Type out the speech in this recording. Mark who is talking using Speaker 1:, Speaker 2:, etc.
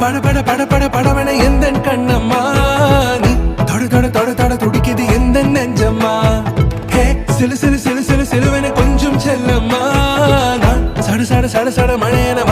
Speaker 1: பட பட பட பட படவன எந்தன் கண்ணம்மா நீ தொட தொட தொட தொட துடிக்குது எந்த நெஞ்சம்மா ஹே சிலு சிலு சிலு சிலு சிலுவன கொஞ்சம் செல்லம்மா நான் சட சட சட சட மழையன